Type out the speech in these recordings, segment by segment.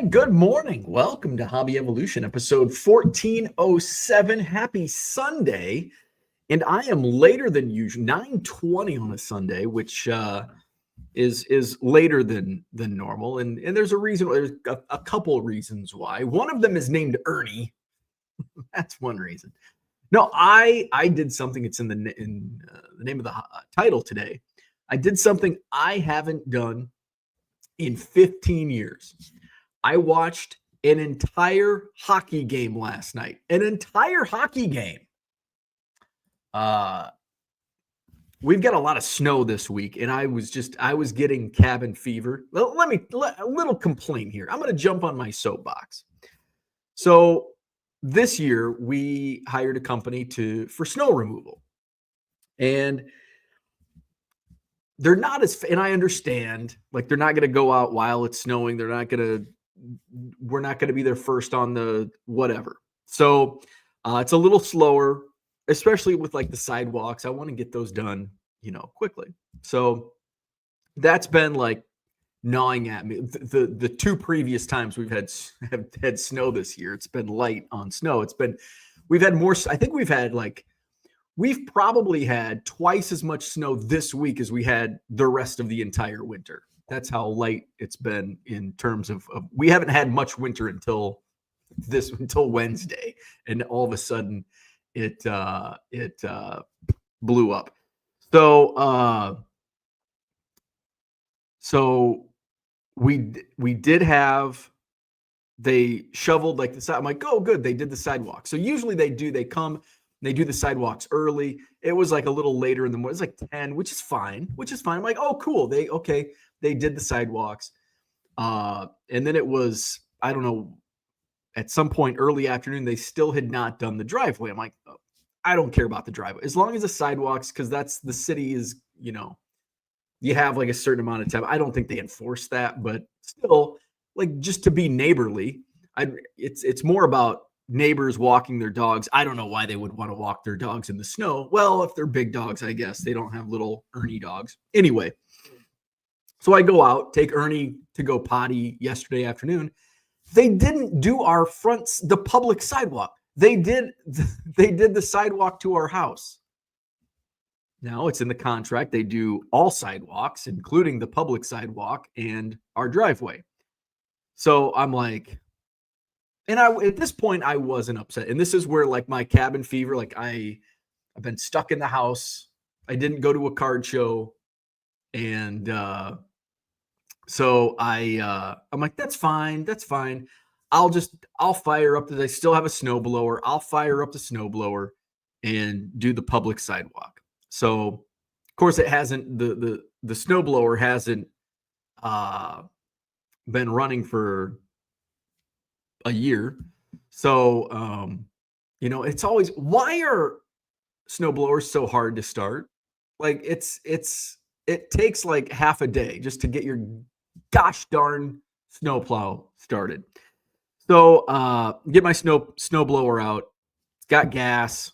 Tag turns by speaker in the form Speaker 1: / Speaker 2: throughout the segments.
Speaker 1: And good morning. Welcome to Hobby Evolution, episode 1407. Happy Sunday. And I am later than usual, 9:20 on a Sunday, which is later than normal. And there's a reason, there's a couple of reasons why. One of them is named Ernie. That's one reason. No, I did something. It's in the name of the title today. I did something I haven't done in 15 years. I watched an entire hockey game last night. An entire hockey game. We've got a lot of snow this week, and I was getting cabin fever. A little complaint here. I'm going to jump on my soapbox. So this year we hired a company for snow removal, and they're not and I understand, like, they're not going to go out while it's snowing. We're not going to be there first on the whatever. So it's a little slower, especially with like the sidewalks. I want to get those done, quickly. So that's been like gnawing at me. The two previous times we've had snow this year, it's been light on snow. We've had more. I think we've probably had twice as much snow this week as we had the rest of the entire winter. That's how light it's been in terms of we haven't had much winter until Wednesday, and all of a sudden it blew up. So we did have, they shoveled like the side. I'm like, oh, good, they did the sidewalk. So usually they do the sidewalks early. It was like a little later in the morning. It was like 10, which is fine. I'm like, oh, cool. They did the sidewalks. And then it was, I don't know, at some point early afternoon, they still had not done the driveway. I'm like, oh, I don't care about the driveway. As long as the sidewalks, because that's the city is, you have like a certain amount of time. I don't think they enforce that, but still, like, just to be neighborly, it's more about neighbors walking their dogs. I don't know why they would want to walk their dogs in the snow. Well, if they're big dogs, I guess they don't have little Ernie dogs. Anyway, so I go out, take Ernie to go potty yesterday afternoon. They didn't do the public sidewalk. They did the sidewalk to our house. Now it's in the contract. They do all sidewalks, including the public sidewalk and our driveway. So I'm like, and at this point I wasn't upset. And this is where like my cabin fever, like I've been stuck in the house. I didn't go to a card show. And so I'm like, that's fine. I'll fire up I still have a snowblower. I'll fire up the snowblower and do the public sidewalk. So of course it hasn't, the snowblower hasn't been running for a year. So it's always, why are snowblowers so hard to start? Like it takes like half a day just to get your gosh darn snowplow started. So get my snowblower out. It's got gas.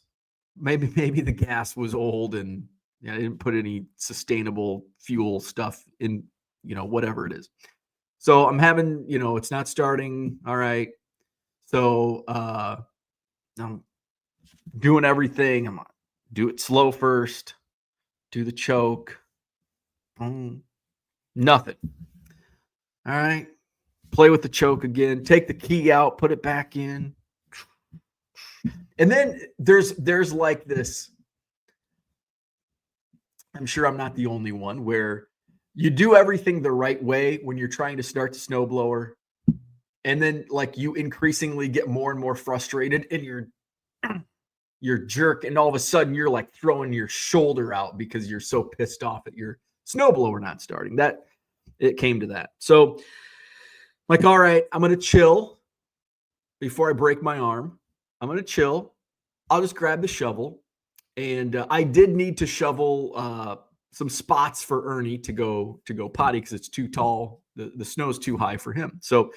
Speaker 1: Maybe the gas was old and I didn't put any sustainable fuel stuff in, whatever it is. So I'm having, it's not starting. All right. So I'm doing everything. I'm gonna do it slow first. Do the choke. Nothing. All right. Play with the choke again. Take the key out. Put it back in. And then there's like this. I'm sure I'm not the only one where you do everything the right way when you're trying to start the snowblower. And then like you increasingly get more and more frustrated and you're jerk. And all of a sudden you're like throwing your shoulder out because you're so pissed off at your snowblower not starting. That it came to that. So like, all right, I'm going to chill before I break my arm. I'm going to chill. I'll just grab the shovel. And I did need to shovel some spots for Ernie to go potty because it's too tall. The snow's too high for him. So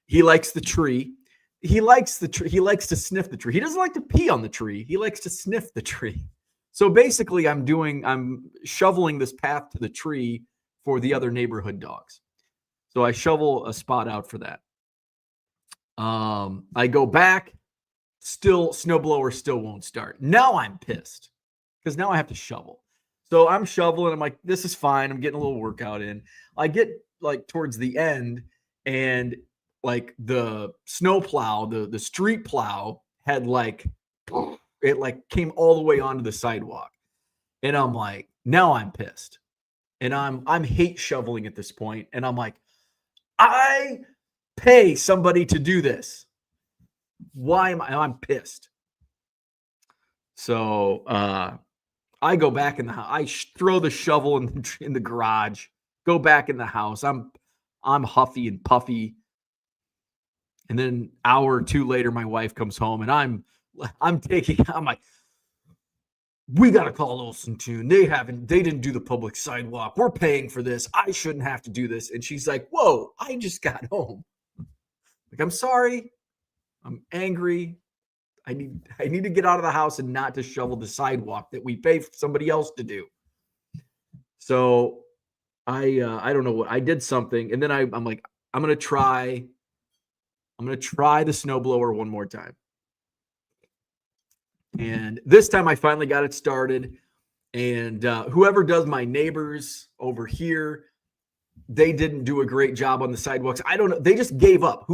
Speaker 1: he likes the tree. He likes the tree. He likes to sniff the tree. He doesn't like to pee on the tree. He likes to sniff the tree. So basically I'm shoveling this path to the tree for the other neighborhood dogs. So I shovel a spot out for that. I go back, still snowblower still won't start. Now I'm pissed because now I have to shovel. So I'm shoveling. I'm like, this is fine. I'm getting a little workout in. I get like towards the end, and like the snow plow, the street plow had like it like came all the way onto the sidewalk. And I'm like, now I'm pissed. And I'm hate shoveling at this point. And I'm like, I pay somebody to do this. Why am I'm pissed. So I go back in the house. I throw the shovel in the garage, go back in the house. I'm huffy and puffy. And then an hour or two later, my wife comes home and I'm like, we got to call Olsen Tune. They didn't do the public sidewalk. We're paying for this. I shouldn't have to do this. And she's like, whoa, I just got home. Like, I'm sorry. I'm angry. I need to get out of the house and not to shovel the sidewalk that we pay for somebody else to do. So I don't know what I did something. And then I'm like, I'm going to try the snowblower one more time. And this time I finally got it started. And whoever does my neighbors over here, they didn't do a great job on the sidewalks. I don't know. They just gave up.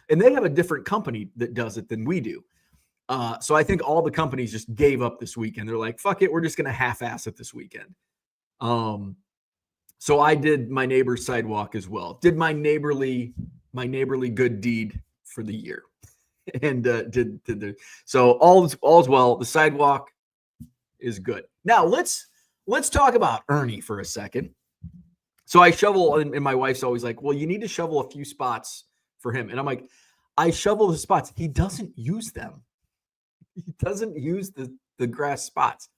Speaker 1: And they have a different company that does it than we do. So I think all the companies just gave up this weekend. They're like, fuck it. We're just going to half-ass it this weekend. So I did my neighbor's sidewalk as well. Did my neighborly good deed for the year. And so all's well. The sidewalk is good. Now let's talk about Ernie for a second. So I shovel, and my wife's always like, well, you need to shovel a few spots for him. And I'm like, I shovel the spots. He doesn't use them. He doesn't use the grass spots.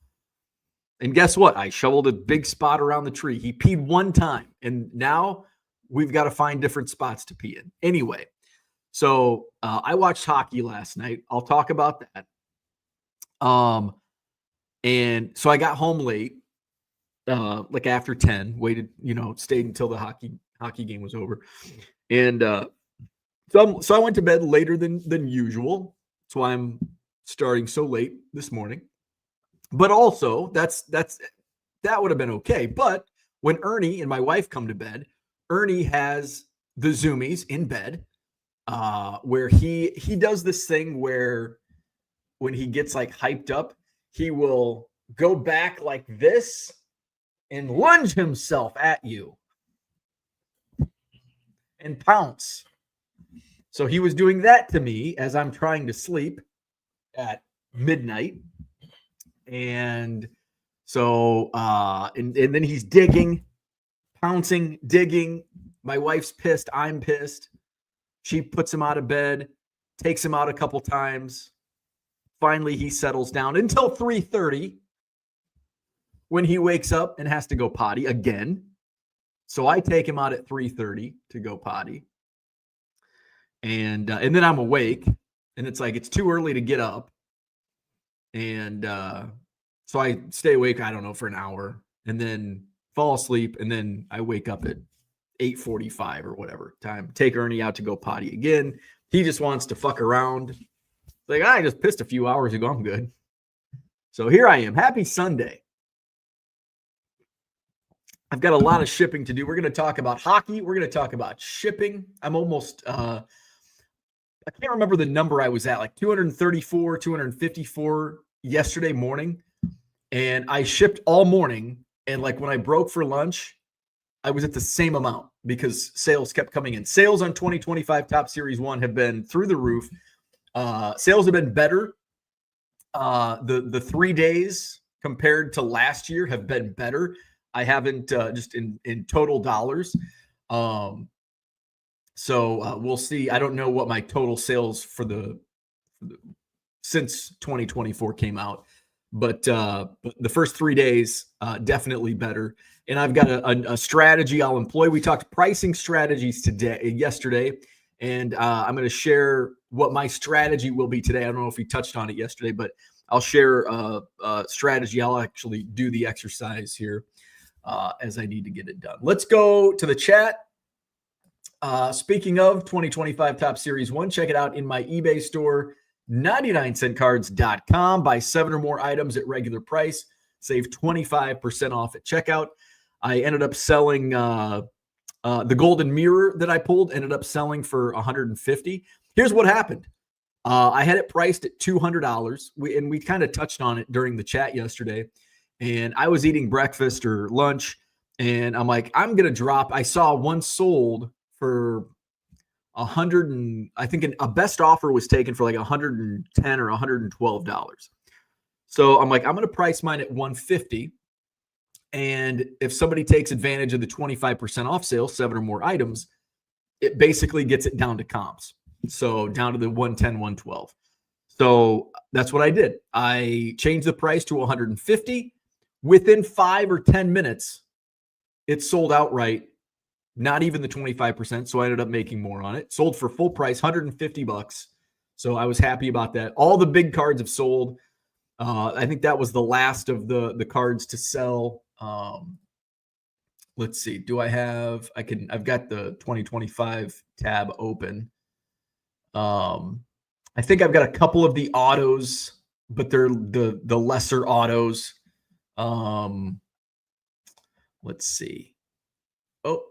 Speaker 1: And guess what? I shoveled a big spot around the tree. He peed one time, and now we've got to find different spots to pee in. Anyway, so I watched hockey last night. I'll talk about that. And so I got home late, like after 10, waited, stayed until the hockey game was over. And so I went to bed later than usual. So I'm starting so late this morning. But also that would have been okay. But when Ernie and my wife come to bed, Ernie has the Zoomies in bed, where he does this thing where when he gets like hyped up, he will go back like this and lunge himself at you and pounce. So he was doing that to me as I'm trying to sleep at midnight. And so, and then he's digging, pouncing, digging. My wife's pissed. I'm pissed. She puts him out of bed, takes him out a couple times. Finally, he settles down until 3:30 when he wakes up and has to go potty again. So I take him out at 3:30 to go potty. And then I'm awake, and it's like, it's too early to get up. And so I stay awake, I don't know, for an hour and then fall asleep. And then I wake up at 8:45 or whatever time, take Ernie out to go potty again. He just wants to fuck around. Like, I just pissed a few hours ago. I'm good. So here I am. Happy Sunday. I've got a lot of shipping to do. We're going to talk about hockey. We're going to talk about shipping. I'm almost, I can't remember the number I was at, like 234, 254 yesterday morning. And I shipped all morning. And like when I broke for lunch, I was at the same amount because sales kept coming in. Sales on 2025 Top Series 1 have been through the roof. Sales have been better. The 3 days compared to last year have been better. I haven't just in total dollars. So we'll see. I don't know what my total sales for the since 2024 came out, but the first 3 days definitely better. And I've got a strategy I'll employ. We talked pricing strategies yesterday, and I'm going to share what my strategy will be today. I don't know if we touched on it yesterday, but I'll share a strategy. I'll actually do the exercise here as I need to get it done. Let's go to the chat. Speaking of 2025 Top Series 1, check it out in my eBay store, 99centcards.com. Buy 7 or more items at regular price. Save 25% off at checkout. I ended up selling the golden mirror that I pulled, ended up selling for $150. Here's what happened. I had it priced at $200. We kind of touched on it during the chat yesterday. And I was eating breakfast or lunch, and I'm like, I'm going to drop. I saw one sold for 100, and I think a best offer was taken for like $110 or $112. So I'm like, I'm going to price mine at $150. And if somebody takes advantage of the 25% off sale, 7 or more items, it basically gets it down to comps. So down to the 110, 112. So that's what I did. I changed the price to 150. Within 5 or 10 minutes, it sold outright, not even the 25%. So I ended up making more on it. Sold for full price, $150. So I was happy about that. All the big cards have sold. I think that was the last of the cards to sell. Let's see. Do I have, I've got the 2025 tab open. I think I've got a couple of the autos, but they're the lesser autos. Let's see. Oh,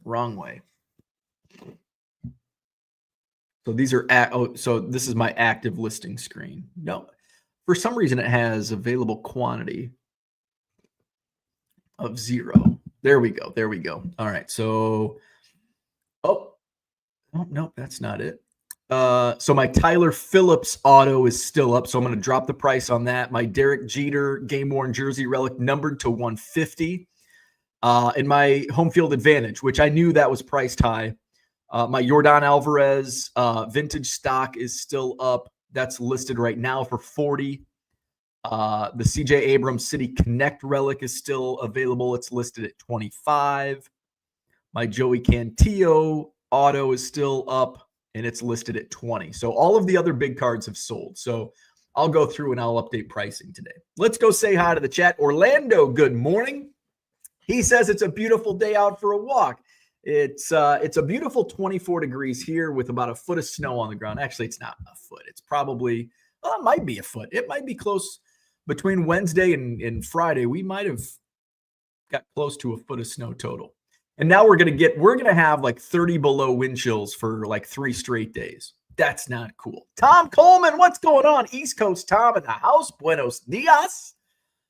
Speaker 1: wrong way. So these are so this is my active listing screen. No, for some reason it has available quantity of 0. There we go. There we go. All right. So, no, that's not it. So my Tyler Phillips auto is still up. So I'm going to drop the price on that. My Derek Jeter game worn jersey relic numbered to 150. And my home field advantage, which I knew that was priced high. My Yordan Alvarez vintage stock is still up. That's listed right now for 40. The CJ Abrams City Connect relic is still available. It's listed at 25. My Joey Cantillo auto is still up, and it's listed at 20. So all of the other big cards have sold. So I'll go through and I'll update pricing today. Let's go say hi to the chat. Orlando, good morning. He says it's a beautiful day out for a walk. It's a beautiful 24 degrees here with about a foot of snow on the ground. Actually, it's not a foot. It's probably, it might be a foot. It might be close between Wednesday and Friday. We might have got close to a foot of snow total. And now we're going to have like 30 below wind chills for like 3 straight days. That's not cool. Tom Coleman, what's going on? East Coast Tom in the house. Buenos dias.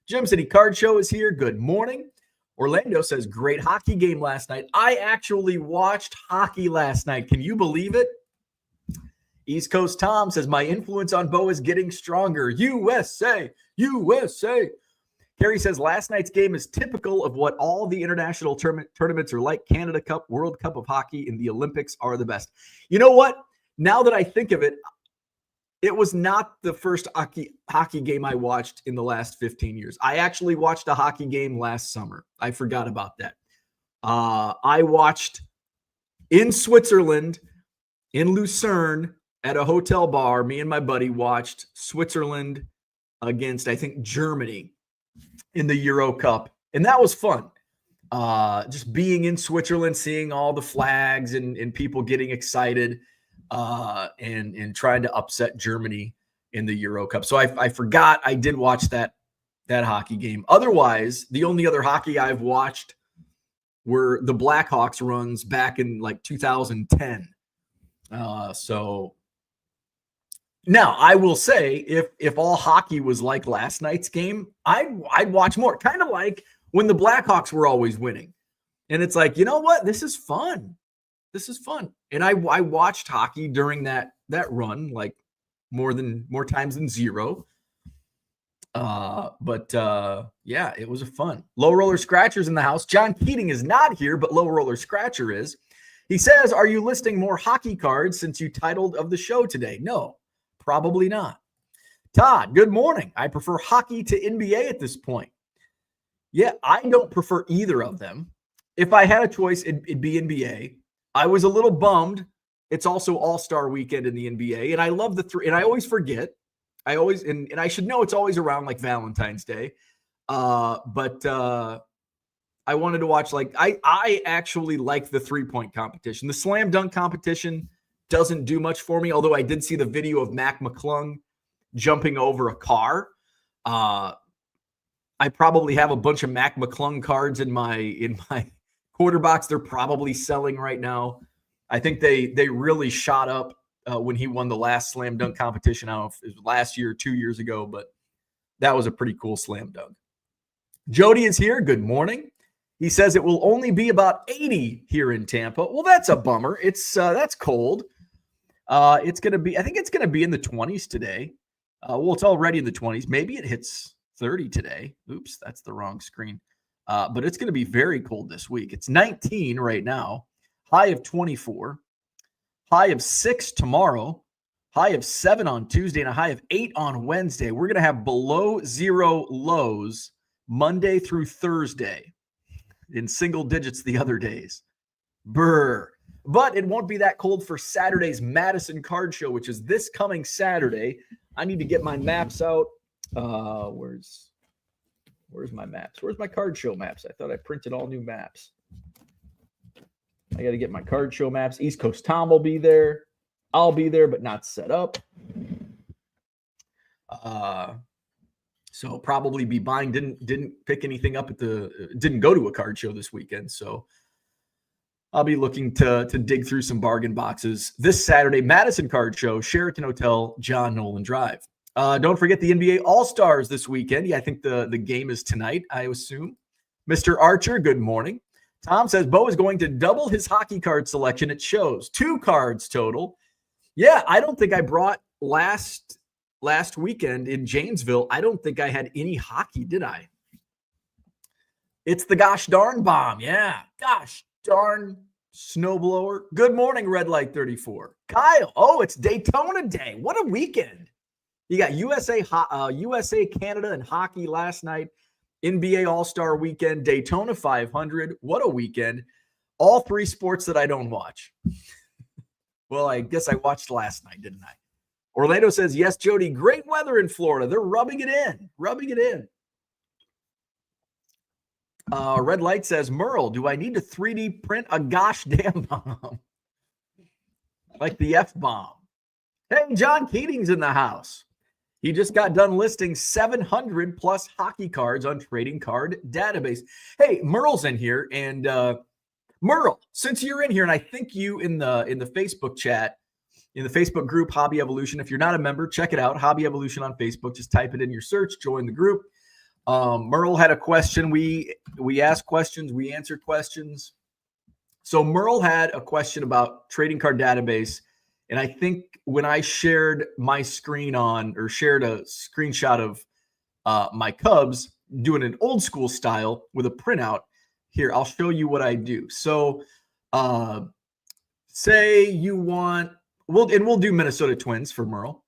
Speaker 1: Gem City Card Show is here. Good morning. Orlando says, great hockey game last night. I actually watched hockey last night. Can you believe it? East Coast Tom says, my influence on Bo is getting stronger. USA, USA. Kerry says, last night's game is typical of what all the international tournaments are like. Canada Cup, World Cup of Hockey, and the Olympics are the best. You know what? Now that I think of it, it was not the first hockey game I watched in the last 15 years. I actually watched a hockey game last summer. I forgot about that. I watched in Switzerland, in Lucerne, at a hotel bar. Me and my buddy watched Switzerland against, I think, Germany in the Euro Cup. And that was fun. Just being in Switzerland, seeing all the flags and people getting excited. And trying to upset Germany in the Euro Cup. So I forgot I did watch that hockey game. Otherwise, the only other hockey I've watched were the Blackhawks runs back in like 2010. So now I will say if all hockey was like last night's game, I'd watch more. Kind of like when the Blackhawks were always winning. And it's like, you know what? This is fun. This is fun. And I watched hockey during that run, like more times than 0. But yeah, it was a fun. Low Roller Scratcher's in the house. John Keating is not here, but Low Roller Scratcher is. He says, are you listing more hockey cards since you titled of the show today? No, probably not. Todd, good morning. I prefer hockey to NBA at this point. Yeah, I don't prefer either of them. If I had a choice, it'd be NBA. I was a little bummed. It's also All-Star weekend in the NBA, and I love the 3. And I always forget. And I should know it's always around like Valentine's Day. But I I wanted to watch, like, I actually like the 3-point competition. The slam dunk competition doesn't do much for me, although I did see the video of Mac McClung jumping over a car. I probably have a bunch of Mac McClung cards in my quarter box. They're probably selling right now. I think they really shot up when he won the last slam dunk competition. I don't know if it was last year or 2 years ago, but that was a pretty cool slam dunk. Jody is here. Good morning. He says it will only be about 80 here in Tampa. Well, that's a bummer. It's that's cold. It's going to be, I think it's going to be in the 20s today. Well, it's already in the 20s. Maybe it hits 30 today. Oops, that's the wrong screen. But it's going to be very cold this week. It's 19 right now. High of 24. High of 6 tomorrow. High of 7 on Tuesday and a high of 8 on Wednesday. We're going to have below zero lows Monday through Thursday, in single digits the other days. Brr. But it won't be that cold for Saturday's Madison Card Show, which is this coming Saturday. I need to get my maps out. Where's my maps? Where's my card show maps? I thought I printed all new maps. I got to get my card show maps. East Coast Tom will be there. I'll be there, but not set up. So probably be buying. Didn't pick anything up didn't go to a card show this weekend. So I'll be looking to dig through some bargain boxes this Saturday. Madison Card Show, Sheraton Hotel, John Nolan Drive. Don't forget the NBA All-Stars this weekend. Yeah, I think the game is tonight, I assume. Mr. Archer, good morning. Tom says Bo is going to double his hockey card selection. It shows 2 cards total. Yeah, I don't think I brought last weekend in Janesville. I don't think I had any hockey, did I? It's the gosh darn bomb. Yeah, gosh darn snowblower. Good morning, Red Light 34. Kyle, oh, it's Daytona Day. What a weekend. You got USA, Canada, and hockey last night. NBA All-Star Weekend, Daytona 500. What a weekend. All 3 sports that I don't watch. Well, I guess I watched last night, didn't I? Orlando says, yes, Jody, great weather in Florida. They're rubbing it in. Red Light says, Merle, do I need to 3D print a gosh damn bomb? Like the F-bomb. Hey, John Keating's in the house. He just got done listing 700 plus hockey cards on Trading Card Database. Hey, Merle's in here. And Merle, since you're in here, and I think you in the Facebook chat, in the Facebook group, Hobby Evolution. If you're not a member, check it out. Hobby Evolution on Facebook. Just type it in your search, join the group. Merle had a question. We asked questions. We answered questions. So Merle had a question about Trading Card Database. And I think when I shared my screen shared a screenshot of my Cubs doing an old school style with a printout, here, I'll show you what I do. So say you want, we'll do Minnesota Twins for Merle.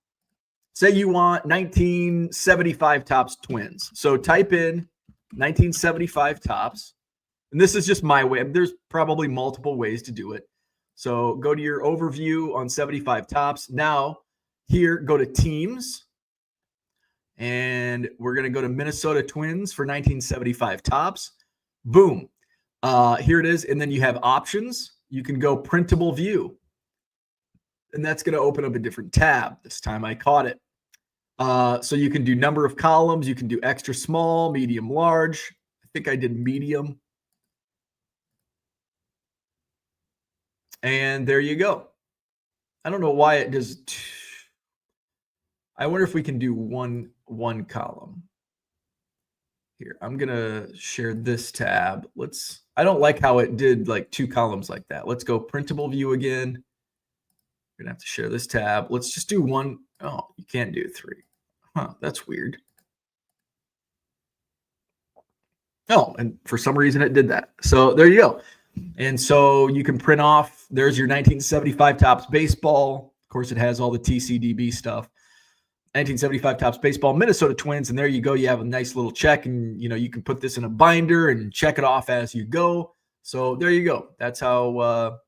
Speaker 1: Say you want 1975 Topps Twins. So type in 1975 Topps. And this is just my way. There's probably multiple ways to do it. So go to your overview on 75 Topps. Now here, go to teams. And we're going to go to Minnesota Twins for 1975 Topps. Boom. Here it is. And then you have options. You can go printable view. And that's going to open up a different tab. This time I caught it. So you can do number of columns. You can do extra small, medium, large. I think I did medium. And there you go. I don't know why it does. I wonder if we can do one column. Here, I'm going to share this tab. I don't like how it did like 2 columns like that. Let's go printable view again. We're going to have to share this tab. Let's just do 1. Oh, you can't do 3. Huh, that's weird. Oh, and for some reason it did that. So there you go. And so you can print off, there's your 1975 Topps Baseball. Of course, it has all the TCDB stuff. 1975 Topps Baseball, Minnesota Twins, and there you go. You have a nice little check, and you can put this in a binder and check it off as you go. So there you go. That's how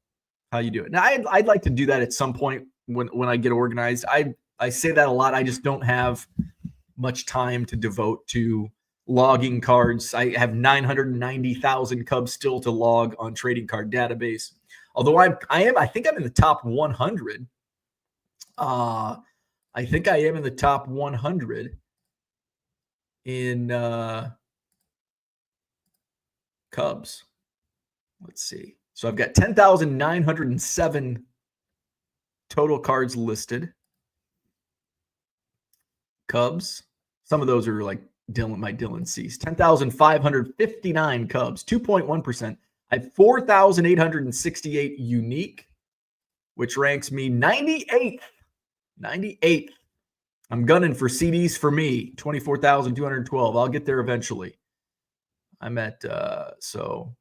Speaker 1: you do it. Now, I'd like to do that at some point when I get organized. I say that a lot. I just don't have much time to devote to logging cards. I have 990,000 Cubs still to log on trading card database. Although I think I'm in the top 100. I think I am in the top 100 in Cubs. Let's see. So I've got 10,907 total cards listed. Cubs. Some of those are like Dylan Cease. 10,559 Cubs, 2.1%. I have 4,868 unique, which ranks me 98th. 98th. I'm gunning for CDs for me, 24,212. I'll get there eventually. I'm at, so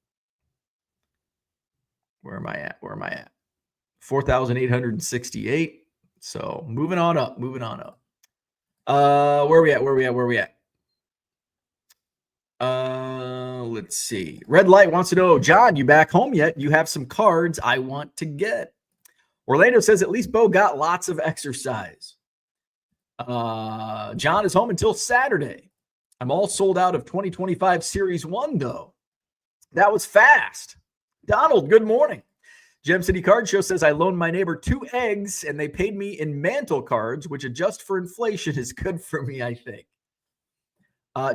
Speaker 1: where am I at? 4,868. So moving on up. Where are we at? Let's see. Red Light wants to know, John, you back home yet? You have some cards I want to get. Orlando says, at least Bo got lots of exercise. John is home until Saturday. I'm all sold out of 2025 Series 1, though. That was fast. Donald, good morning. Gem City Card Show says, I loaned my neighbor 2 eggs, and they paid me in mantle cards, which adjust for inflation is good for me, I think.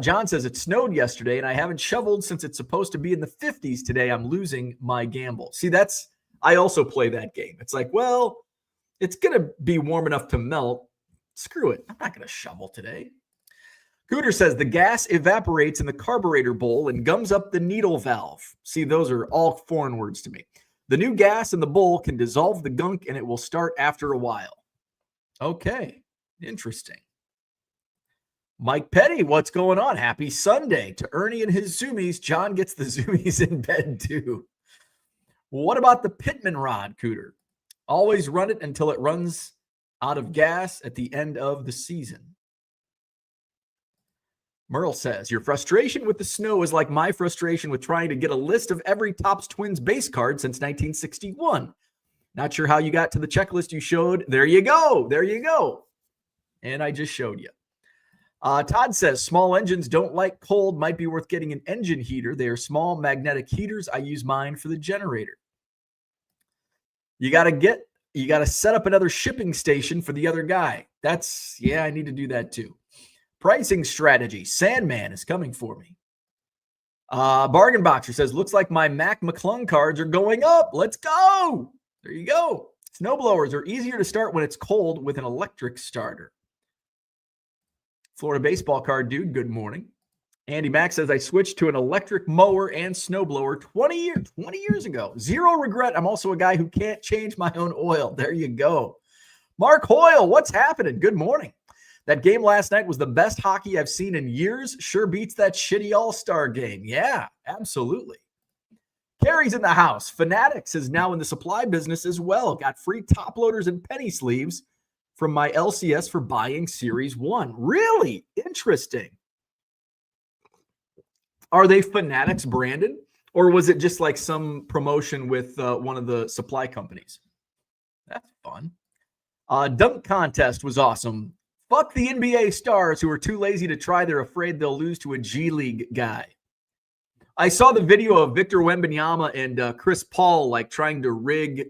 Speaker 1: John says, it snowed yesterday, and I haven't shoveled since it's supposed to be in the 50s today. I'm losing my gamble. See, I also play that game. It's like, well, it's going to be warm enough to melt. Screw it. I'm not going to shovel today. Cooter says, the gas evaporates in the carburetor bowl and gums up the needle valve. See, those are all foreign words to me. The new gas in the bowl can dissolve the gunk, and it will start after a while. Okay, interesting. Mike Petty, what's going on? Happy Sunday to Ernie and his zoomies. John gets the zoomies in bed too. What about the Pitman rod, Cooter? Always run it until it runs out of gas at the end of the season. Merle says, your frustration with the snow is like my frustration with trying to get a list of every Topps Twins base card since 1961. Not sure how you got to the checklist you showed. There you go. And I just showed you. Todd says, small engines don't like cold. Might be worth getting an engine heater. They are small magnetic heaters. I use mine for the generator. You got to set up another shipping station for the other guy. I need to do that too. Pricing strategy. Sandman is coming for me. Bargain Boxer says, looks like my Mac McClung cards are going up. Let's go. There you go. Snowblowers are easier to start when it's cold with an electric starter. Florida baseball card dude, good morning. Andy Mack says, I switched to an electric mower and snowblower 20 years ago. Zero regret. I'm also a guy who can't change my own oil. There you go. Mark Hoyle, what's happening? Good morning. That game last night was the best hockey I've seen in years. Sure beats that shitty All-Star game. Yeah, absolutely. Carrie's in the house. Fanatics is now in the supply business as well. Got free top loaders and penny sleeves from my LCS for buying Series 1. Really interesting. Are they Fanatics branded? Or was it just like some promotion with one of the supply companies? That's fun. Dunk contest was awesome. Fuck the NBA stars who are too lazy to try. They're afraid they'll lose to a G League guy. I saw the video of Victor Wembanyama and Chris Paul like trying to rig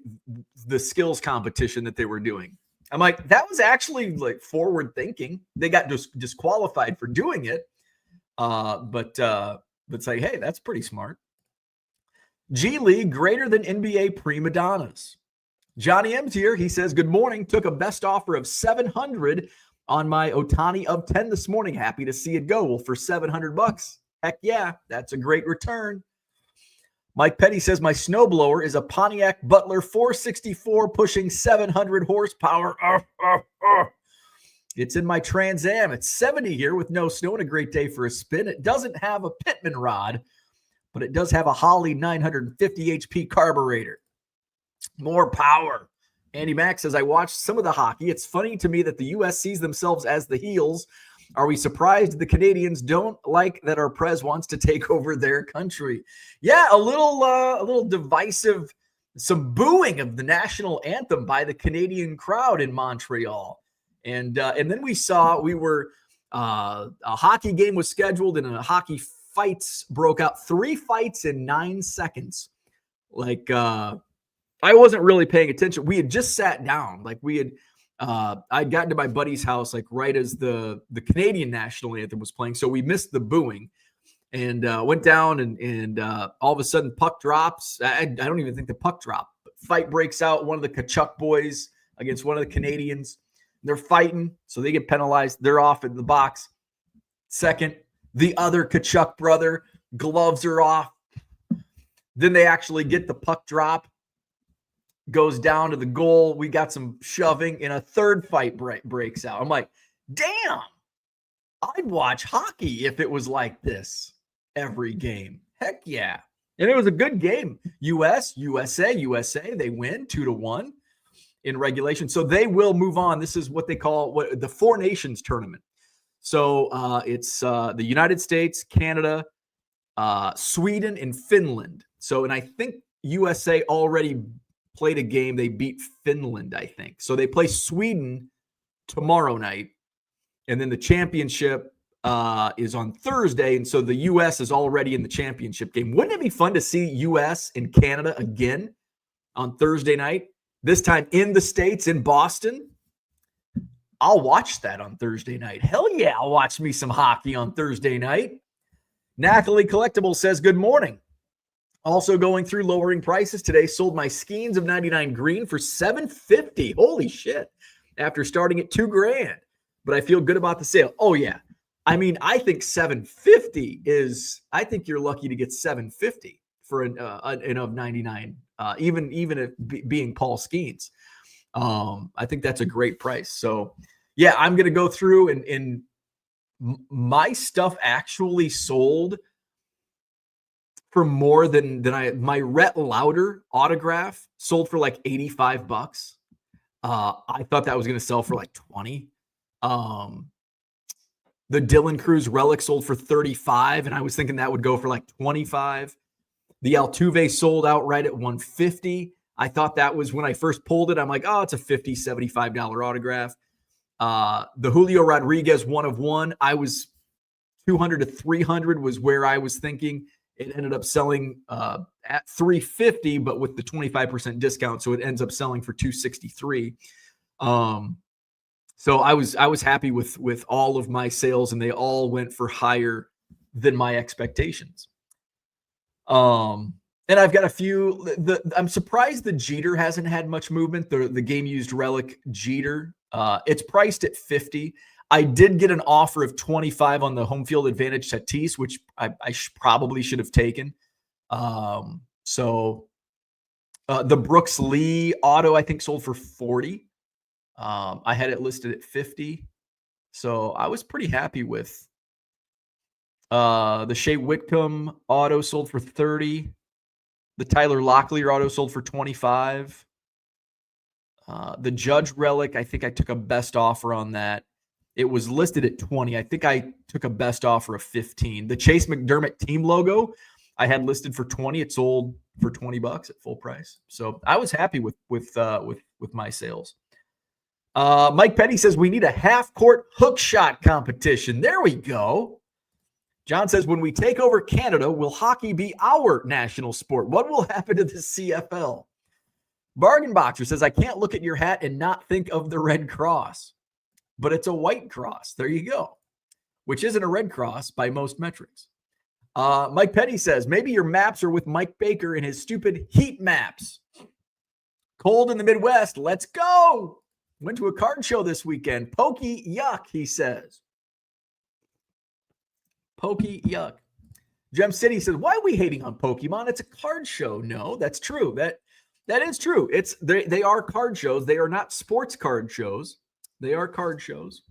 Speaker 1: the skills competition that they were doing. I'm like, that was actually like forward thinking. They got disqualified for doing it. But it's like, hey, that's pretty smart. G League greater than NBA prima donnas. Johnny M's here. He says, good morning. Took a best offer of $700 on my Ohtani of 10 this morning. Happy to see it go. Well, for $700, heck yeah, that's a great return. Mike Petty says, my snowblower is a Pontiac Butler 464 pushing 700 horsepower. It's in my Trans Am. It's 70 here with no snow and a great day for a spin. It doesn't have a Pitman rod, but it does have a Holley 950 HP carburetor. More power. Andy Mack says, I watched some of the hockey. It's funny to me that the U.S. sees themselves as the heels. Are we surprised the Canadians don't like that our prez wants to take over their country? Yeah, a little divisive, some booing of the national anthem by the Canadian crowd in Montreal. And then we were A hockey game was scheduled and a hockey fights broke out. 3 fights in 9 seconds. Like, I wasn't really paying attention. We had just sat down. Like I'd gotten to my buddy's house like right as the Canadian national anthem was playing. So we missed the booing and went down and all of a sudden puck drops. I don't even think the puck dropped. Fight breaks out. One of the Tkachuk boys against one of the Canadians. They're fighting, so they get penalized. They're off in the box. Second, the other Tkachuk brother, gloves are off. Then they actually get the puck drop. Goes down to the goal. We got some shoving, and a third fight breaks out. I'm like, damn, I'd watch hockey if it was like this every game. Heck yeah. And it was a good game. USA, they win 2-1 in regulation. So they will move on. This is what they call the Four Nations tournament. So it's the United States, Canada, Sweden, and Finland. So, and I think USA already played a game. They beat Finland, I think. So they play Sweden tomorrow night. And then the championship is on Thursday. And so the U.S. is already in the championship game. Wouldn't it be fun to see U.S. and Canada again on Thursday night? This time in the States, in Boston. I'll watch that on Thursday night. Hell yeah, I'll watch me some hockey on Thursday night. Nathalie Collectible says, good morning. Also going through lowering prices today. Sold my Skeens of 99 green for $750. Holy shit. After starting at $2,000. But I feel good about the sale. Oh yeah. I mean, I think $750 is, I think you're lucky to get $750 for an of 99, even if being Paul Skeens. I think that's a great price. So yeah, I'm going to go through and my stuff actually sold for more than my Rhett Lauder autograph sold for like $85. I thought that was going to sell for like 20. The Dylan Cruz relic sold for 35, and I was thinking that would go for like 25. The Altuve sold out right at 150. I thought that was when I first pulled it. I'm like, oh, it's a $50, $75 autograph. The Julio Rodriguez 1 of 1, I was 200 to 300 was where I was thinking. It ended up selling at 350, but with the 25% discount, so it ends up selling for 263. So I was happy with all of my sales, and they all went for higher than my expectations. And I've got a few. I'm surprised the Jeter hasn't had much movement. The game used relic Jeter. It's priced at $50. I did get an offer of $25 on the home field advantage Tatis, which I probably should have taken. So the Brooks Lee auto, I think, sold for $40. I had it listed at $50. So I was pretty happy with the Shea Whitcomb auto sold for $30. The Tyler Locklear auto sold for $25. The Judge relic, I think I took a best offer on that. It was listed at $20. I think I took a best offer of $15. The Chase McDermott team logo, I had listed for $20. It sold for $20 at full price. So I was happy with my sales. Mike Petty says we need a half-court hook shot competition. There we go. John says, when we take over Canada, will hockey be our national sport? What will happen to the CFL? Bargain Boxer says, I can't look at your hat and not think of the Red Cross. But it's a white cross. There you go. Which isn't a red cross by most metrics. Mike Petty says, maybe your maps are with Mike Baker and his stupid heat maps. Cold in the Midwest. Let's go. Went to a card show this weekend. Pokey yuck, he says. Pokey yuck. Gem City says, why are we hating on Pokemon? It's a card show. No, that's true. That is true. They are card shows. They are not sports card shows. They are card shows.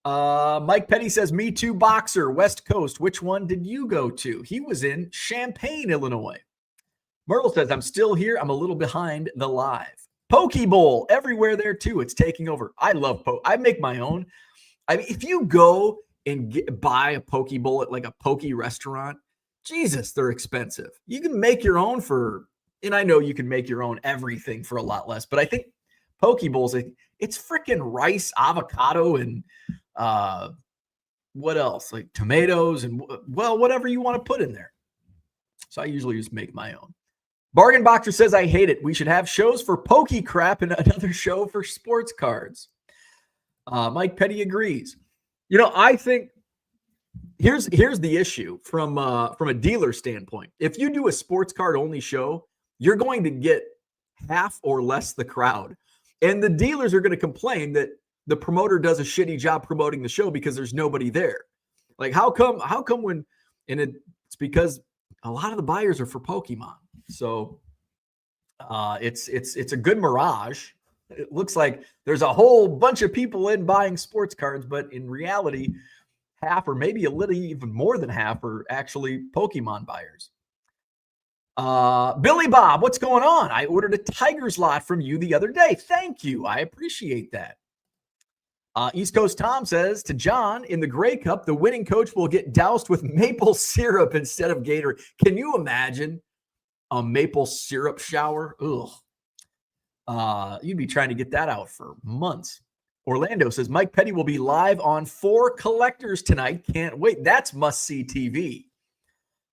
Speaker 1: Mike Petty says, me too, boxer, West Coast. Which one did you go to? He was in Champaign, Illinois. Myrtle says, I'm still here. I'm a little behind the live. Pokeball, everywhere there too. It's taking over. I love I make my own. I mean, if you go and buy a Pokeball at like a Poke restaurant, Jesus, they're expensive. You can make your own and I know you can make your own everything for a lot less, but I think Pokeballs, it's freaking rice, avocado, and what else? Like tomatoes and, well, whatever you want to put in there. So I usually just make my own. Bargain Boxer says, I hate it. We should have shows for pokey crap and another show for sports cards. Mike Petty agrees. I think here's the issue from a dealer standpoint. If you do a sports card only show, you're going to get half or less the crowd. And the dealers are going to complain that the promoter does a shitty job promoting the show because there's nobody there. Like, how come when, and it's because a lot of the buyers are for Pokemon. So it's a good mirage. It looks like there's a whole bunch of people in buying sports cards, but in reality, half or maybe a little even more than half are actually Pokemon buyers. Billy Bob, what's going on? I ordered a Tigers lot from you the other day. Thank you. I appreciate that. East Coast Tom says to John, in the Grey Cup, the winning coach will get doused with maple syrup instead of Gatorade. Can you imagine a maple syrup shower? Ugh. You'd be trying to get that out for months. Orlando says Mike Petty will be live on 4 Collectors tonight. Can't wait. That's must-see TV.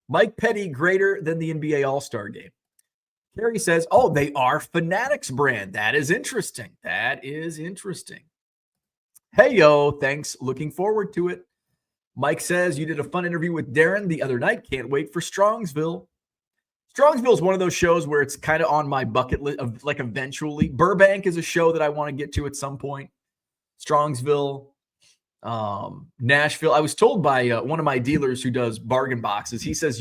Speaker 1: Mike Petty greater than the NBA All-Star game. Carrie says, oh, they are Fanatics brand. That is interesting. Hey, yo, thanks. Looking forward to it. Mike says you did a fun interview with Darren the other night. Can't wait for Strongsville. Strongsville is one of those shows where it's kind of on my bucket list of like eventually. Burbank is a show that I want to get to at some point. Strongsville, Nashville. I was told by one of my dealers who does bargain boxes. He says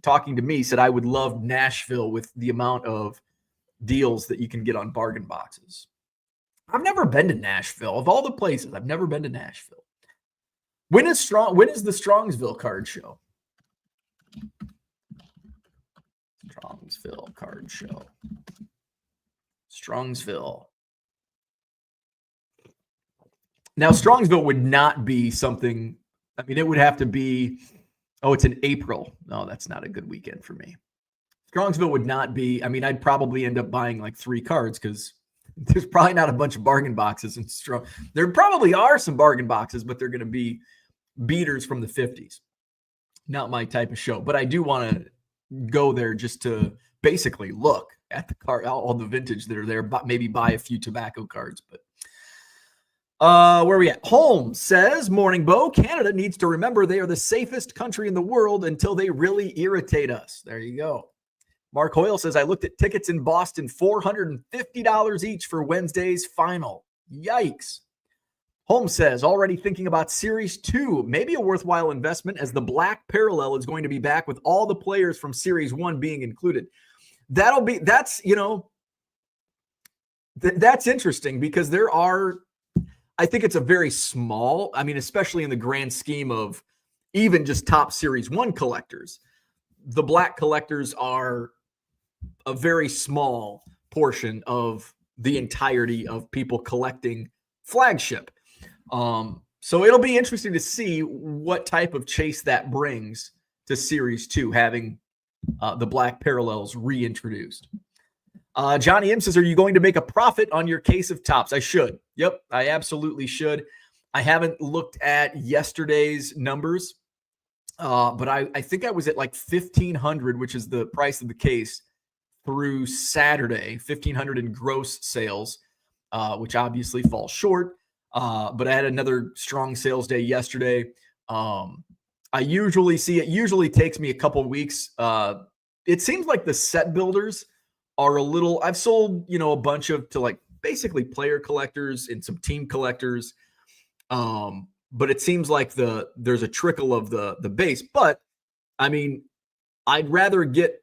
Speaker 1: talking to me, said I would love Nashville with the amount of deals that you can get on bargain boxes. I've never been to Nashville. Of all the places, I've never been to Nashville. When is the Strongsville card show? Strongsville card show. Strongsville. Now, Strongsville would not be something, I mean, it would have to be, it's in April. No, that's not a good weekend for me. Strongsville would not be, I mean, I'd probably end up buying like 3 cards because there's probably not a bunch of bargain boxes in Strong. There probably are some bargain boxes, but they're going to be beaters from the 50s. Not my type of show, but I do want to go there just to basically look at the card, all the vintage that are there, but maybe buy a few tobacco cards. But where are we at? Holmes says, Morning Bo, Canada needs to remember they are the safest country in the world until they really irritate us. There you go. Mark Hoyle says, I looked at tickets in Boston, $450 each for Wednesday's final. Yikes. Holmes says, already thinking about Series 2, maybe a worthwhile investment as the Black Parallel is going to be back with all the players from Series 1 being included. That's interesting because I think it's a very small, I mean, especially in the grand scheme of even just top Series 1 collectors, the Black collectors are a very small portion of the entirety of people collecting flagship. So it'll be interesting to see what type of chase that brings to Series 2, having the Black Parallels reintroduced. Johnny M says, are you going to make a profit on your case of tops? I should. Yep, I absolutely should. I haven't looked at yesterday's numbers, but I think I was at like $1,500, which is the price of the case through Saturday, $1,500 in gross sales, which obviously falls short. But I had another strong sales day yesterday. I usually see it usually takes me a couple weeks. It seems like the set builders are a little, I've sold, a bunch to like basically player collectors and some team collectors. But it seems like there's a trickle of the base, but I mean, I'd rather get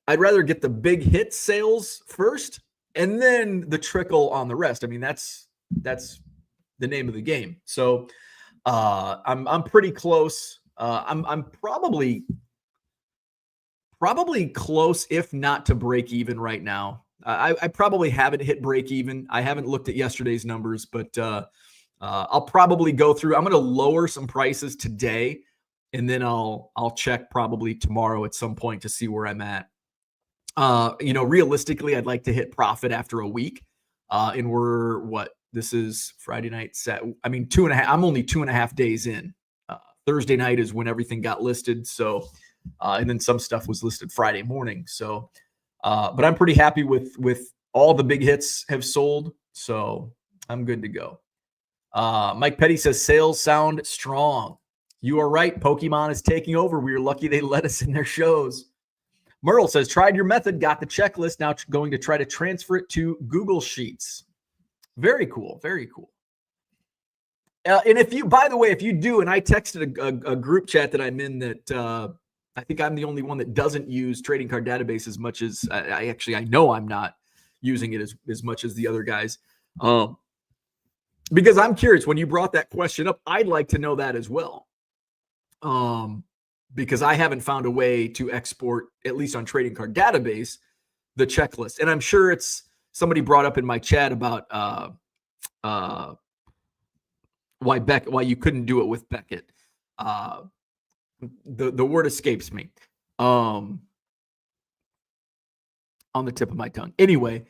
Speaker 1: the big hit sales first and then the trickle on the rest. I mean, that's the name of the game. So I'm pretty close. I'm probably close, if not to break even right now. I probably haven't hit break even. I haven't looked at yesterday's numbers, but I'll probably go through. I'm going to lower some prices today, and then I'll check probably tomorrow at some point to see where I'm at. Realistically, I'd like to hit profit after a week. And we're This is Friday night set. I mean, 2.5. I'm only 2.5 days in. Thursday night is when everything got listed. So, and then some stuff was listed Friday morning. So, but I'm pretty happy with all the big hits have sold. So I'm good to go. Mike Petty says sales sound strong. You are right. Pokemon is taking over. We are lucky they let us in their shows. Merle says, tried your method, got the checklist. Now going to try to transfer it to Google Sheets. Very cool. Very cool. And if you, by the way, if you do, and I texted a group chat that I'm in that I think I'm the only one that doesn't use trading card database as much as I know I'm not using it as much as the other guys. Because I'm curious, when you brought that question up, I'd like to know that as well. Because I haven't found a way to export, at least on trading card database, the checklist. And I'm sure it's somebody brought up in my chat about why you couldn't do it with Beckett. The word escapes me on the tip of my tongue. Anyway,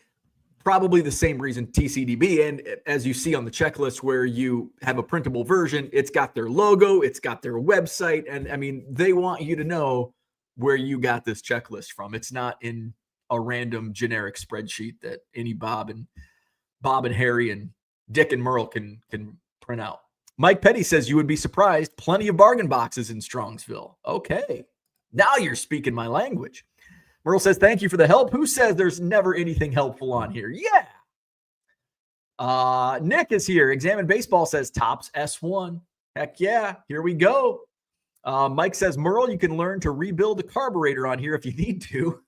Speaker 1: probably the same reason TCDB. And as you see on the checklist where you have a printable version, it's got their logo, it's got their website. And I mean, they want you to know where you got this checklist from. It's not in a random generic spreadsheet that any Bob and Harry and Dick and Merle can print out. Mike Petty says you would be surprised. Plenty of bargain boxes in Strongsville. Okay. Now you're speaking my language. Merle says, thank you for the help. Who says there's never anything helpful on here? Yeah. Nick is here. Examine Baseball says Topps S1. Heck yeah. Here we go. Mike says, Merle, you can learn to rebuild a carburetor on here if you need to.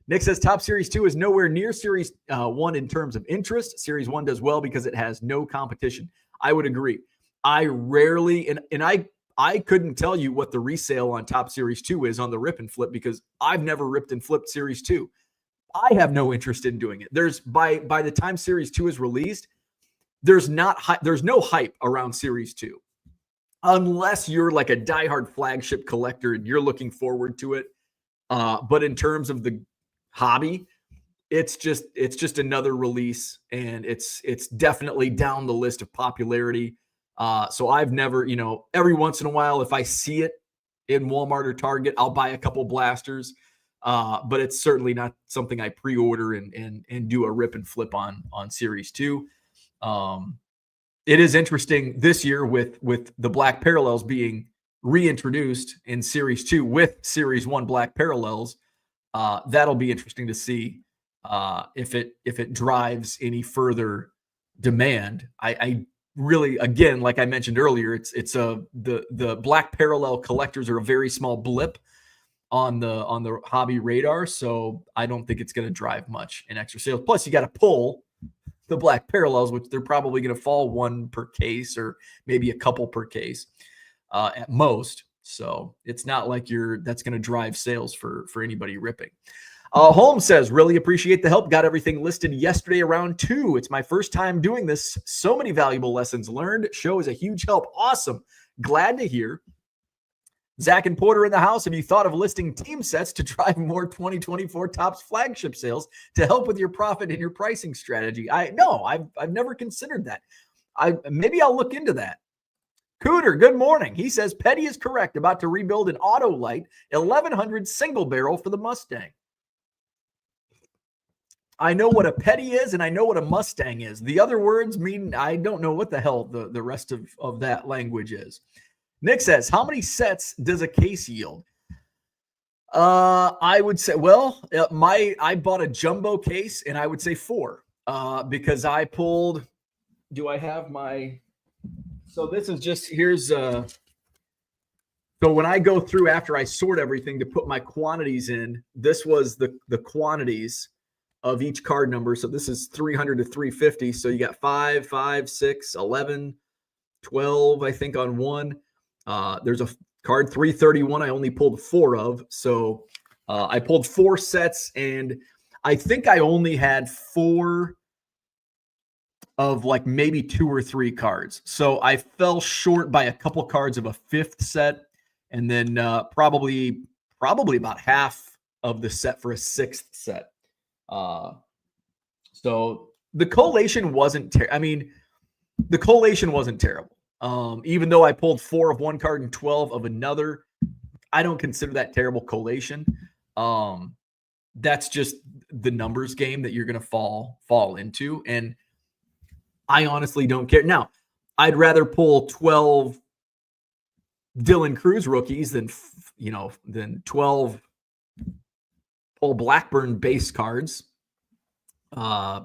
Speaker 1: Nick says Topps Series 2 is nowhere near Series 1 in terms of interest. Series 1 does well because it has no competition. I would agree. I rarely, and I couldn't tell you what the resale on Topps Series 2 is on the rip and flip because I've never ripped and flipped Series 2. I have no interest in doing it. There's by the time Series 2 is released, there's no hype around Series 2. Unless you're like a diehard flagship collector and you're looking forward to it. But in terms of the hobby, it's just another release, and it's definitely down the list of popularity. So I've never, every once in a while, if I see it in Walmart or Target, I'll buy a couple blasters. But it's certainly not something I pre-order and do a rip and flip on Series 2. It is interesting this year with the Black Parallels being reintroduced in Series 2 with Series 1 Black Parallels. That'll be interesting to see if it drives any further demand. I really, again, like I mentioned earlier, the Black Parallel collectors are a very small blip on the hobby radar, so I don't think it's going to drive much in extra sales. Plus, you got to pull the Black Parallels, which they're probably going to fall one per case or maybe a couple per case at most. So it's not like that's going to drive sales for anybody ripping. Holmes says, really appreciate the help. Got everything listed yesterday around 2. It's my first time doing this. So many valuable lessons learned. Show is a huge help. Awesome. Glad to hear. Zach and Porter in the house. Have you thought of listing team sets to drive more 2024 Topps flagship sales to help with your profit and your pricing strategy? I've never considered that. Maybe I'll look into that. Cooter, good morning. He says Petty is correct, about to rebuild an Autolite 1100 single barrel for the Mustang. I know what a Petty is, and I know what a Mustang is. The other words mean I don't know what the hell the rest of that language is. Nick says, how many sets does a case yield? I would say, I bought a jumbo case, and I would say 4 because I pulled. Do I have my? So this is just here's. So when I go through after I sort everything to put my quantities in, this was the quantities of each card number. So this is 300 to 350. So you got 5, 5, 6, 11, 12, I think on one. There's a card 331 I only pulled 4 of. So I pulled 4 sets, and I think I only had 4 of like maybe 2 or 3 cards. So I fell short by a couple cards of a 5th set, and then probably about half of the set for a 6th set. So the collation wasn't the collation wasn't terrible. Even though I pulled 4 of one card and 12 of another, I don't consider that terrible collation. That's just the numbers game that you're going to fall into, and I honestly don't care. Now, I'd rather pull 12 Dylan Cruz rookies than 12 Paul Blackburn base cards. I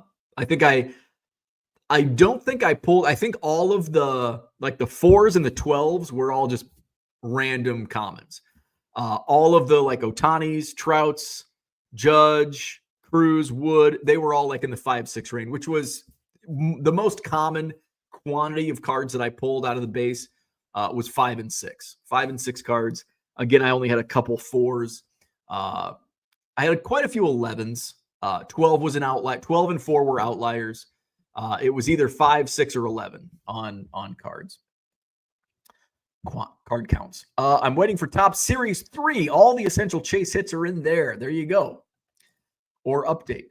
Speaker 1: don't think I pulled. I think all of the 4s and the 12s were all just random commons. All of the Otanis, Trouts, Judge, Cruz, Wood, they were all in the 5-6 range, which was the most common quantity of cards that I pulled out of the base. Was 5 and 6. 5 and 6 cards. Again, I only had a couple 4s. I had quite a few 11s. 12 was an outlier. 12 and 4 were outliers. It was either 5, 6, or 11 on cards. Card counts. I'm waiting for Top Series 3. All the essential chase hits are in there. There you go. Or update.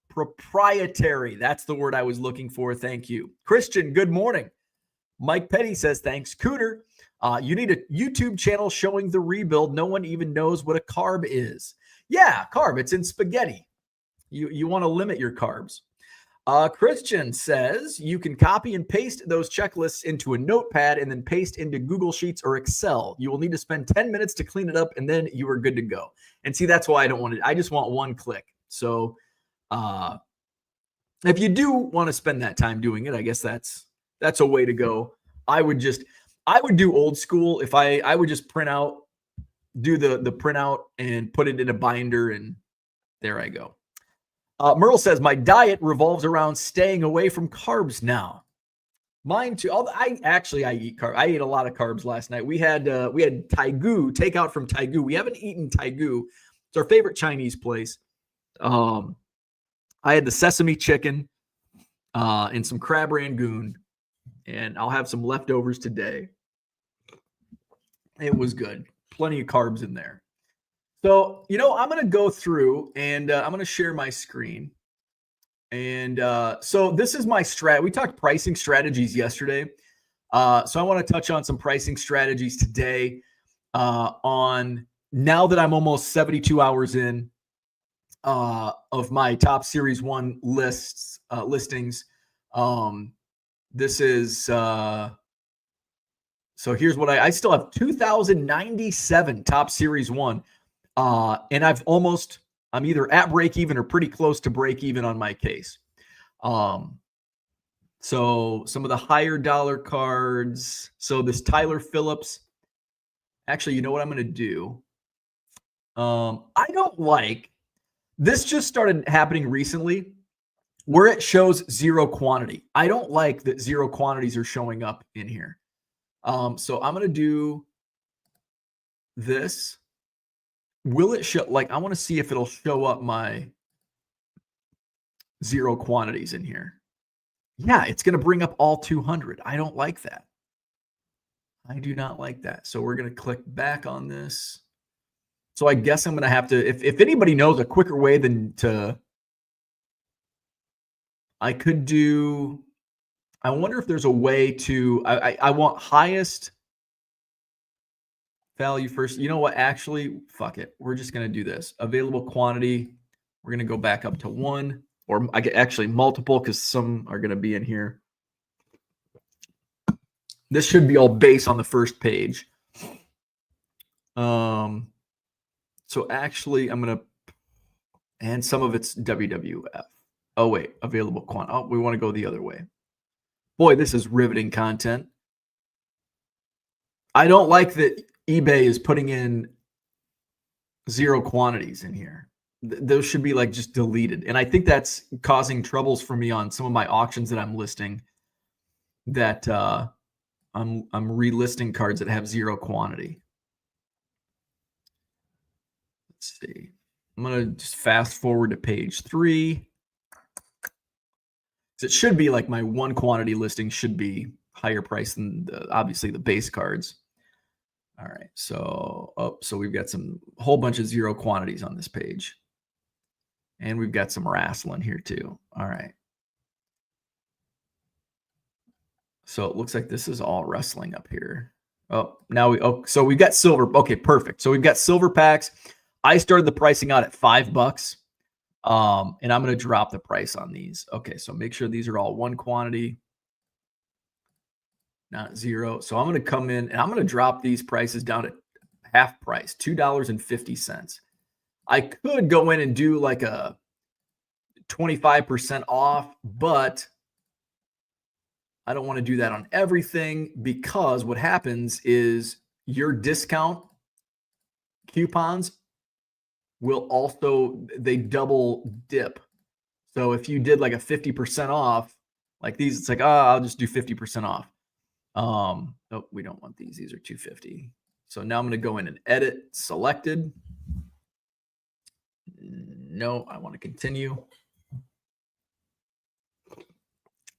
Speaker 1: Proprietary. That's the word I was looking for. Thank you. Christian, good morning. Mike Petty says, thanks. Cooter, you need a YouTube channel showing the rebuild. No one even knows what a carb is. Yeah, carb. It's in spaghetti. You want to limit your carbs. Christian says you can copy and paste those checklists into a notepad and then paste into Google Sheets or Excel. You will need to spend 10 minutes to clean it up, and then you are good to go. And see, that's why I don't want it. I just want one click. So if you do want to spend that time doing it, I guess that's a way to go. I would do old school. If I would just do the printout and put it in a binder, and there I go. Merle says, my diet revolves around staying away from carbs now. Mine too. I eat carbs. I ate a lot of carbs last night. We had Taigoo, takeout from Taigoo. We haven't eaten Taigoo. It's our favorite Chinese place. I had the sesame chicken and some crab rangoon, and I'll have some leftovers today. It was good. Plenty of carbs in there. So, I'm going to go through and I'm going to share my screen. And so this is my strat. We talked pricing strategies yesterday. So I want to touch on some pricing strategies today on now that I'm almost 72 hours in of my top Series 1 listings. This is so here's what I still have 2,097 top Series 1. And I'm either at break even or pretty close to break even on my case. So some of the higher dollar cards. So this Tyler Phillips, actually, you know what I'm going to do? I don't like, this just started happening recently where it shows zero quantity. I don't like that zero quantities are showing up in here. So I'm going to do this. Will it show, I want to see if it'll show up my zero quantities in here. Yeah, it's going to bring up all 200. I don't like that. I do not like that. So we're going to click back on this. So I guess I'm going to have to, if anybody knows a quicker way than I could do, I wonder if there's a way to, I want highest value first. You know what? Actually, fuck it. We're just going to do this. Available quantity. We're going to go back up to 1, or I get actually multiple because some are going to be in here. This should be all base on the first page. So actually, I'm going to, and some of it's WWF. Oh, wait. Available quantity. Oh, we want to go the other way. Boy, this is riveting content. I don't like that eBay is putting in zero quantities in here. Those should be just deleted. And I think that's causing troubles for me on some of my auctions that I'm listing, that I'm relisting cards that have zero quantity. Let's see. I'm going to just fast forward to page 3. So it should be my one quantity listing should be higher price than obviously the base cards. All right, so we've got whole bunch of zero quantities on this page. And we've got some wrestling here too. All right. So it looks like this is all wrestling up here. Oh, now so we've got silver. Okay, perfect. So we've got silver packs. I started the pricing out at $5. And I'm going to drop the price on these. Okay, so make sure these are all one quantity, not zero. So I'm going to come in and I'm going to drop these prices down to half price, $2.50. I could go in and do like a 25% off, but I don't want to do that on everything because what happens is your discount coupons will also, they double dip. So if you did like a 50% off, like these, it's like, I'll just do 50% off. Oh, we don't want these. These are $2.50. So now I'm going to go in and edit selected. No, I want to continue.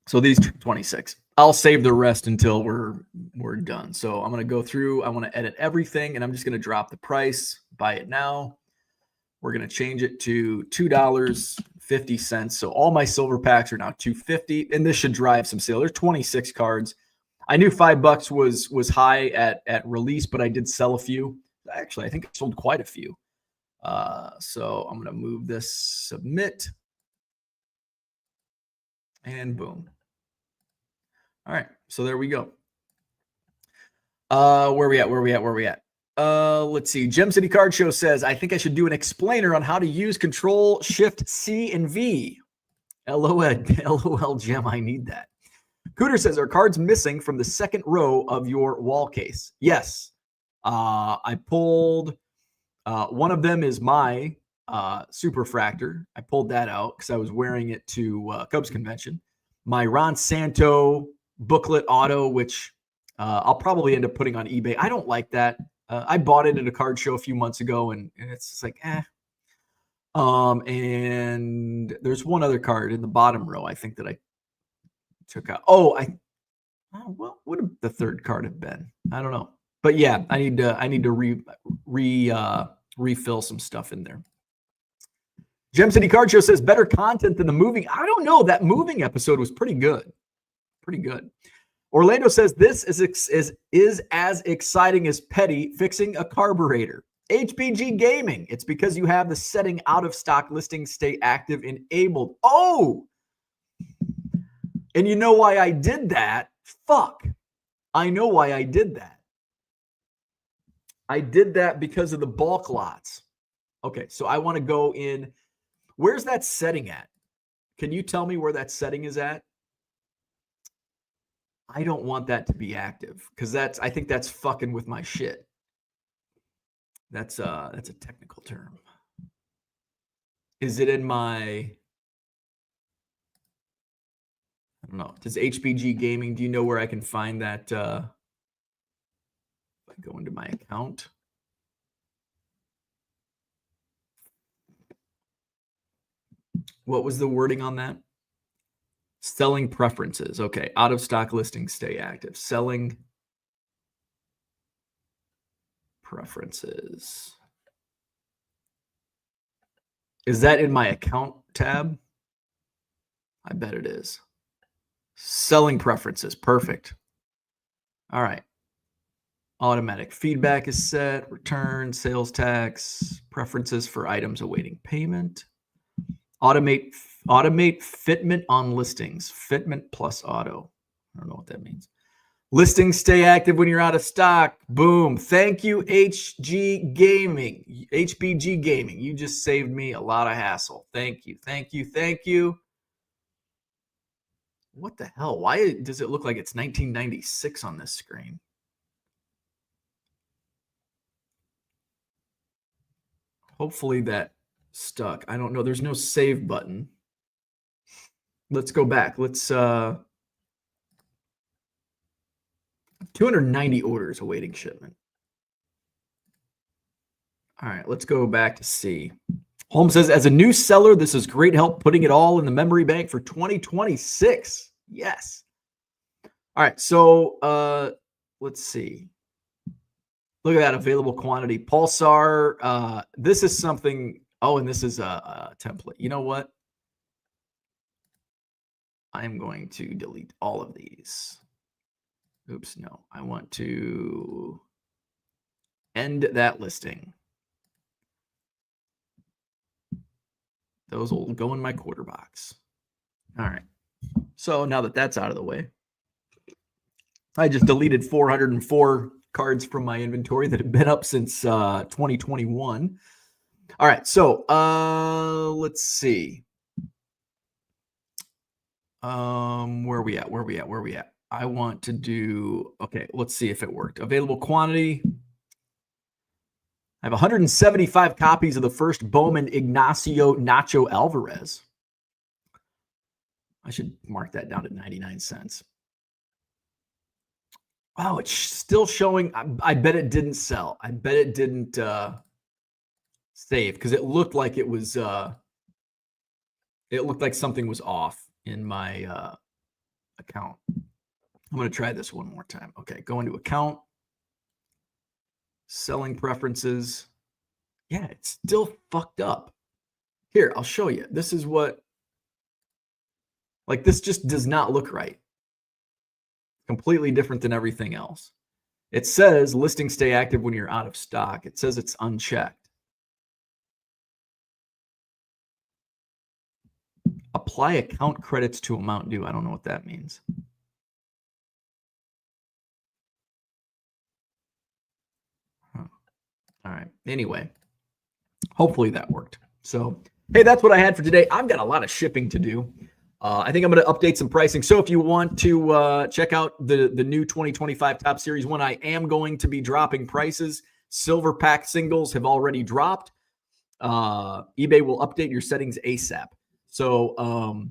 Speaker 1: So these 26. I'll save the rest until we're done. So I'm going to go through. I want to edit everything, and I'm just going to drop the price. Buy it now. We're going to change it to $2.50. So all my silver packs are now $2.50, and this should drive some sale. There's 26 cards. I knew $5 was high at release, but I did sell a few. Actually, I think I sold quite a few. So I'm going to move this, submit, and boom. All right, so there we go. Where we at? Let's see. Gem City Card Show says, I think I should do an explainer on how to use Control, Shift, C, and V. LOL, Gem, I need that. Cooter says, are cards missing from the second row of your wall case? Yes. I pulled, one of them is my Superfractor. I pulled that out because I was wearing it to Cubs convention. My Ron Santo booklet auto, which I'll probably end up putting on eBay. I don't like that. I bought it at a card show a few months ago, and it's just like, eh. And there's one other card in the bottom row, I think, that I took out. What would the third card have been? I don't know. But yeah, I need to refill some stuff in there. Gem City Card Show says, better content than the moving. I don't know. That moving episode was pretty good. Pretty good. Orlando says, this is as exciting as Petty fixing a carburetor. HBG Gaming. It's because you have the setting out of stock listings stay active enabled. Oh! And you know why I did that? Fuck. I know why I did that. I did that because of the bulk lots. Okay, so I want to go in. Where's that setting at? Can you tell me where that setting is at? I don't want that to be active because I think that's fucking with my shit. That's a technical term. Is it in my, I don't know. Does HBG Gaming, do you know where I can find that? If I go into my account. What was the wording on that? Selling preferences. Okay. Out of stock listings stay active. Selling preferences. Is that in my account tab? I bet it is. Selling preferences. Perfect. All right. Automatic feedback is set. Return, sales tax, preferences for items awaiting payment. Automate fitment on listings. Fitment plus auto. I don't know what that means. Listings stay active when you're out of stock. Boom. Thank you, HBG Gaming. You just saved me a lot of hassle. Thank you. What the hell? Why does it look like it's 1996 on this screen? Hopefully that stuck. I don't know. There's no save button. Let's go back. Let's 290 orders awaiting shipment. All right, let's go back to C. Holmes says, as a new seller, this is great help putting it all in the memory bank for 2026. Yes. All right, so let's see. Look at that available quantity. Pulsar, this is something Oh, and this is a template. You know what? I'm going to delete all of these. Oops, no. I want to end that listing. Those will go in my quarter box. All right. So now that that's out of the way, I just deleted 404 cards from my inventory that have been up since 2021. All right. So let's see. Where are we at? I want to do, okay, let's see if it worked. Available quantity. I have 175 copies of the first Bowman Ignacio Nacho Alvarez. I should mark that down to 99 cents. Wow, it's still showing. I bet it didn't sell. I bet it didn't save because it looked like it was, it looked like something was off in my account. I'm going to try this one more time. Okay, go into account, selling preferences. Yeah, it's still fucked up. Here, I'll show you. This is what, like, this just does not look right. Completely different than everything else. It says listings stay active when you're out of stock. It says it's unchecked. Apply account credits to amount due. I don't know what that means. All right. Anyway, hopefully that worked. So, hey, that's what I had for today. I've got a lot of shipping to do. I think I'm going to update some pricing. So if you want to check out the new 2025 Top Series 1, I am going to be dropping prices. Silver pack singles have already dropped. eBay will update your settings ASAP. So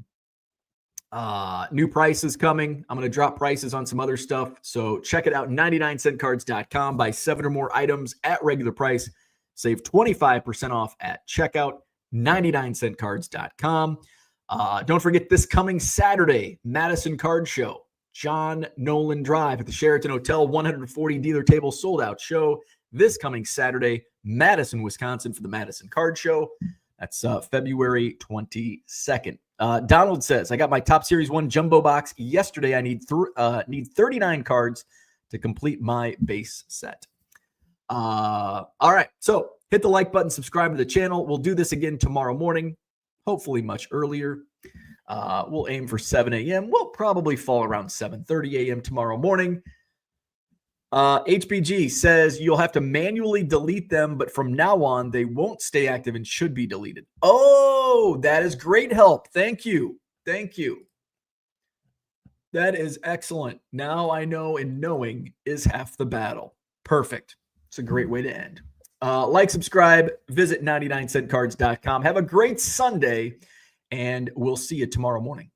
Speaker 1: new prices coming. I'm going to drop prices on some other stuff. So check it out, 99centcards.com. Buy 7 or more items at regular price. Save 25% off at checkout, 99centcards.com. Don't forget this coming Saturday, Madison Card Show, John Nolan Drive at the Sheraton Hotel, 140 dealer tables sold out show this coming Saturday, Madison, Wisconsin for the Madison Card Show. That's February 22nd. Donald says, I got my Top Series 1 jumbo box yesterday. I need 39 cards to complete my base set. All right. So hit the like button, subscribe to the channel. We'll do this again tomorrow morning, hopefully much earlier. We'll aim for 7 a.m. We'll probably fall around 7:30 a.m. tomorrow morning. HBG says you'll have to manually delete them, but from now on, they won't stay active and should be deleted. Oh, that is great help. Thank you. Thank you. That is excellent. Now I know, and knowing is half the battle. Perfect. It's a great way to end. Like, subscribe, visit 99centcards.com. Have a great Sunday, and we'll see you tomorrow morning.